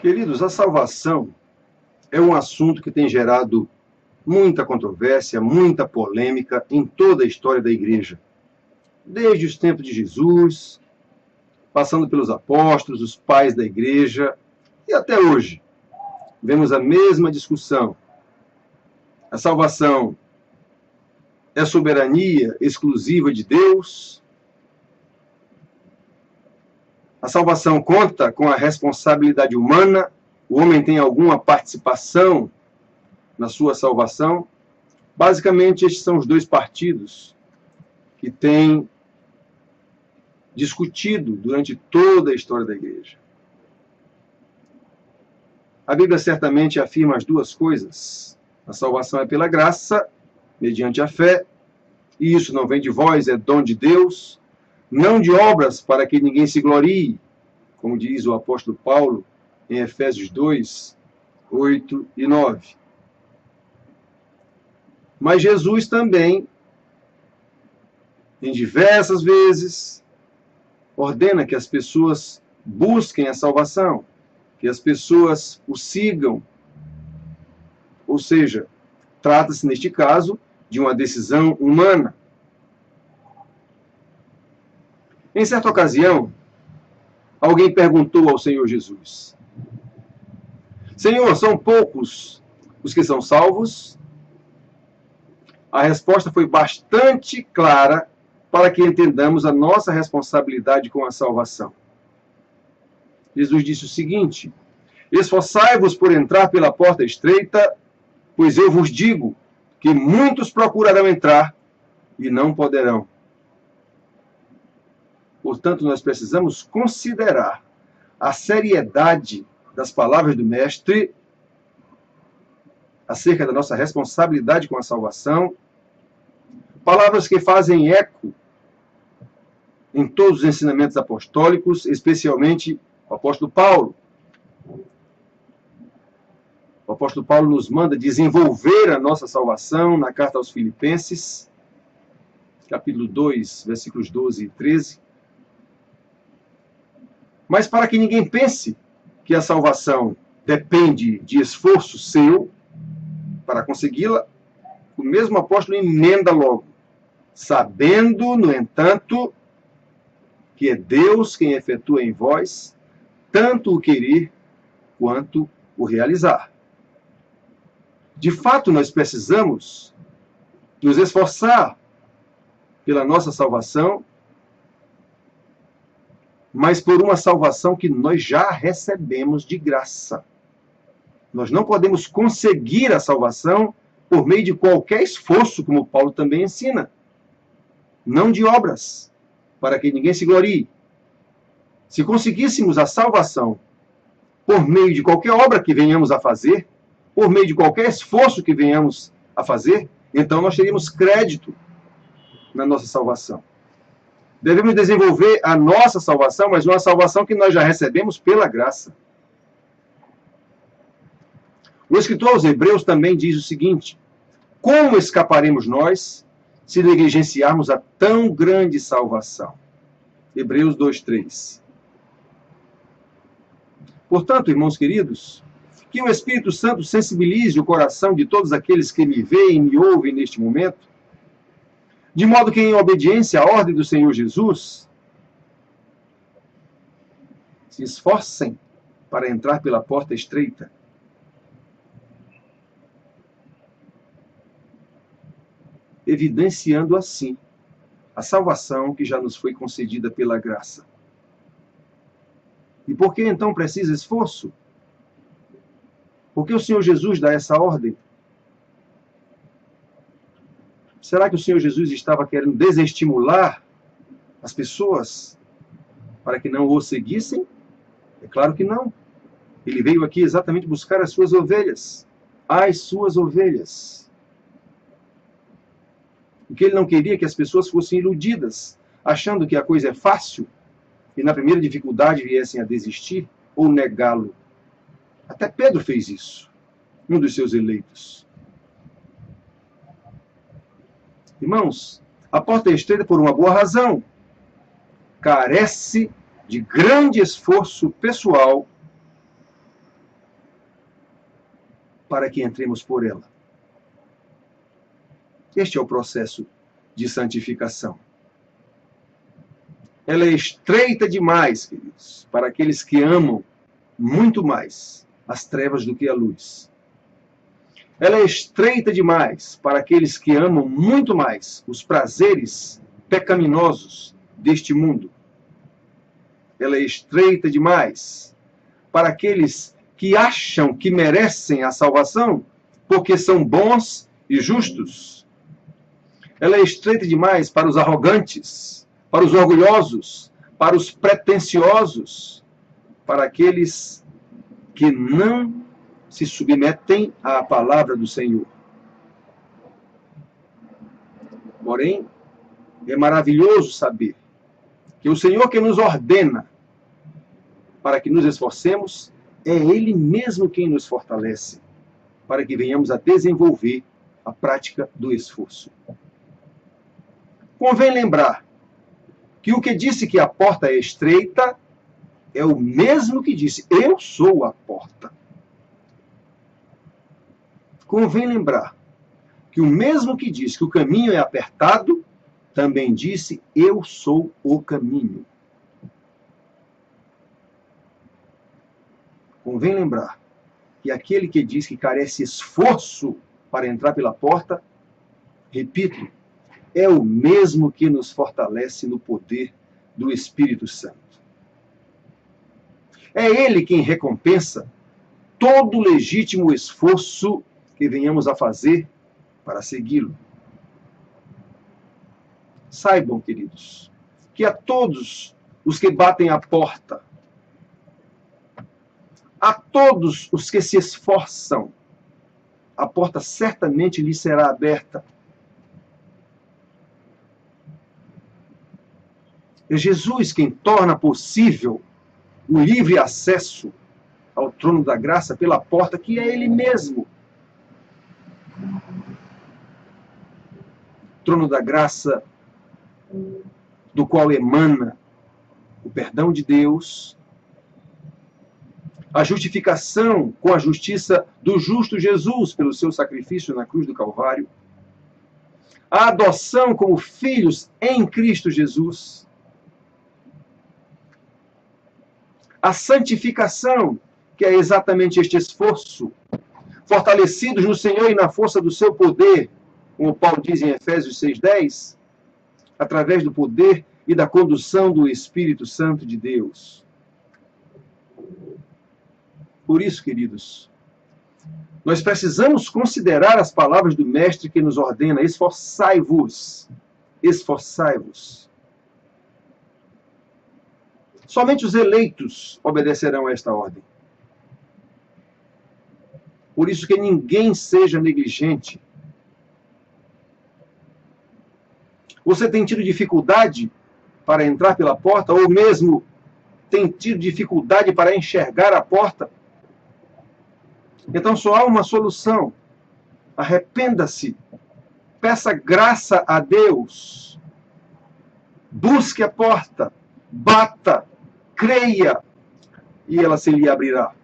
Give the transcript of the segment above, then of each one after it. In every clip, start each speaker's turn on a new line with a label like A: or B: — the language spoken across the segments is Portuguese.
A: Queridos, a salvação é um assunto que tem gerado muita controvérsia, muita polêmica em toda a história da igreja. Desde os tempos de Jesus, passando pelos apóstolos, os pais da igreja, e até hoje, vemos a mesma discussão. A salvação é soberania exclusiva de Deus? A salvação conta com a responsabilidade humana? O homem tem alguma participação na sua salvação? Basicamente, estes são os dois partidos que têm discutido durante toda a história da igreja. A Bíblia certamente afirma as duas coisas. A salvação é pela graça, mediante a fé, e isso não vem de vós, é dom de Deus, não de obras para que ninguém se glorie, como diz o apóstolo Paulo em Efésios 2, 8 e 9. Mas Jesus também, em diversas vezes, ordena que as pessoas busquem a salvação, que as pessoas o sigam. Ou seja, trata-se, neste caso, de uma decisão humana. Em certa ocasião, alguém perguntou ao Senhor Jesus: Senhor, são poucos os que são salvos? A resposta foi bastante clara para que entendamos a nossa responsabilidade com a salvação. Jesus disse o seguinte: esforçai-vos por entrar pela porta estreita, pois eu vos digo que muitos procurarão entrar e não poderão. Portanto, nós precisamos considerar a seriedade das palavras do Mestre acerca da nossa responsabilidade com a salvação, palavras que fazem eco em todos os ensinamentos apostólicos, especialmente o apóstolo Paulo. O apóstolo Paulo nos manda desenvolver a nossa salvação na carta aos Filipenses, capítulo 2, versículos 12 e 13. Mas para que ninguém pense que a salvação depende de esforço seu para consegui-la, o mesmo apóstolo emenda logo: sabendo, no entanto, que é Deus quem efetua em vós tanto o querer quanto o realizar. De fato, nós precisamos nos esforçar pela nossa salvação, mas por uma salvação que nós já recebemos de graça. Nós não podemos conseguir a salvação por meio de qualquer esforço, como Paulo também ensina. Não de obras, para que ninguém se glorie. Se conseguíssemos a salvação por meio de qualquer obra que venhamos a fazer, por meio de qualquer esforço que venhamos a fazer, então nós teríamos crédito na nossa salvação. Devemos desenvolver a nossa salvação, mas uma salvação que nós já recebemos pela graça. O escritor aos Hebreus também diz o seguinte: como escaparemos nós se negligenciarmos a tão grande salvação? Hebreus 2:3. Portanto, irmãos queridos, que o Espírito Santo sensibilize o coração de todos aqueles que me veem e me ouvem neste momento, de modo que, em obediência à ordem do Senhor Jesus, se esforcem para entrar pela porta estreita. Evidenciando assim a salvação que já nos foi concedida pela graça. E por que então precisa esforço? Por que o Senhor Jesus dá essa ordem? Será que o Senhor Jesus estava querendo desestimular as pessoas para que não o seguissem? É claro que não. Ele veio aqui exatamente buscar as suas ovelhas. As suas ovelhas. Porque ele não queria que as pessoas fossem iludidas, achando que a coisa é fácil, e na primeira dificuldade viessem a desistir ou negá-lo. Até Pedro fez isso, um dos seus eleitos. Irmãos, a porta é estreita por uma boa razão. Carece de grande esforço pessoal para que entremos por ela. Este é o processo de santificação. Ela é estreita demais, queridos, para aqueles que amam muito mais as trevas do que a luz. Ela é estreita demais para aqueles que amam muito mais os prazeres pecaminosos deste mundo. Ela é estreita demais para aqueles que acham que merecem a salvação porque são bons e justos. Ela é estreita demais para os arrogantes, para os orgulhosos, para os pretensiosos, para aqueles que não se submetem à palavra do Senhor. Porém, é maravilhoso saber que o Senhor que nos ordena para que nos esforcemos, é Ele mesmo quem nos fortalece, para que venhamos a desenvolver a prática do esforço. Convém lembrar que o que disse que a porta é estreita é o mesmo que disse, eu sou a porta. Convém lembrar que o mesmo que disse que o caminho é apertado, também disse, eu sou o caminho. Convém lembrar que aquele que diz que carece esforço para entrar pela porta, repito, é o mesmo que nos fortalece no poder do Espírito Santo. É Ele quem recompensa todo legítimo esforço que venhamos a fazer para segui-lo. Saibam, queridos, que a todos os que batem a porta, a todos os que se esforçam, a porta certamente lhes será aberta. É Jesus quem torna possível o livre acesso ao trono da graça pela porta que é Ele mesmo. Trono da graça do qual emana o perdão de Deus, a justificação com a justiça do justo Jesus pelo seu sacrifício na cruz do Calvário, a adoção como filhos em Cristo Jesus, a santificação, que é exatamente este esforço, fortalecidos no Senhor e na força do seu poder, como Paulo diz em Efésios 6:10, através do poder e da condução do Espírito Santo de Deus. Por isso, queridos, nós precisamos considerar as palavras do Mestre que nos ordena: esforçai-vos, esforçai-vos. Somente os eleitos obedecerão a esta ordem. Por isso que ninguém seja negligente. Você tem tido dificuldade para entrar pela porta, ou mesmo tem tido dificuldade para enxergar a porta? Então só há uma solução. Arrependa-se. Peça graça a Deus. Busque a porta. Bata. Creia. E ela se lhe abrirá.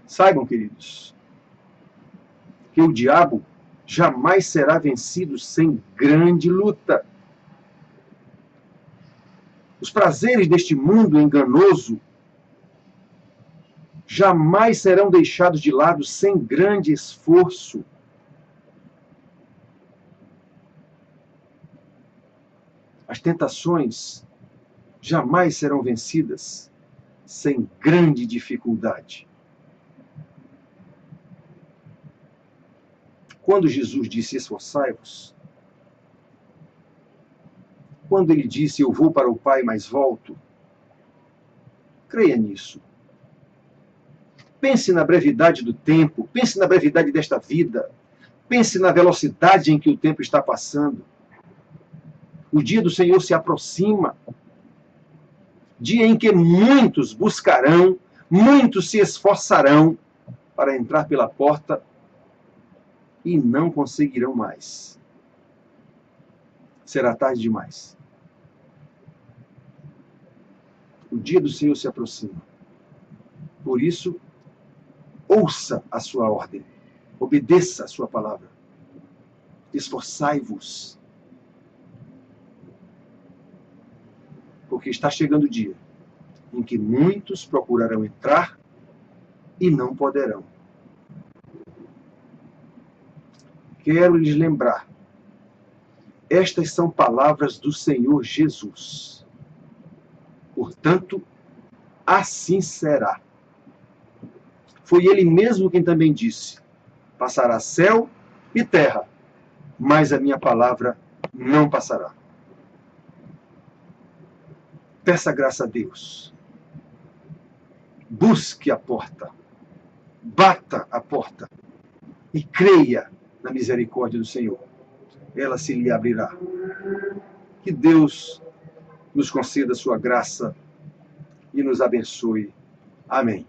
A: Saibam, queridos, que o diabo jamais será vencido sem grande luta. Os prazeres deste mundo enganoso jamais serão deixados de lado sem grande esforço. As tentações jamais serão vencidas sem grande dificuldade. Quando Jesus disse esforçai-vos, quando ele disse eu vou para o Pai, mas volto, creia nisso. Pense na brevidade do tempo, pense na brevidade desta vida, pense na velocidade em que o tempo está passando. O dia do Senhor se aproxima, dia em que muitos buscarão, muitos se esforçarão para entrar pela porta e não conseguirão mais. Será tarde demais. O dia do Senhor se aproxima. Por isso, ouça a sua ordem, obedeça a sua palavra. Esforçai-vos, porque está chegando o dia em que muitos procurarão entrar e não poderão. Quero lhes lembrar, estas são palavras do Senhor Jesus. Portanto, assim será. Foi ele mesmo quem também disse: passará céu e terra, mas a minha palavra não passará. Peça graça a Deus. Busque a porta. Bata a porta. E creia na misericórdia do Senhor. Ela se lhe abrirá. Que Deus nos conceda sua graça e nos abençoe. Amém.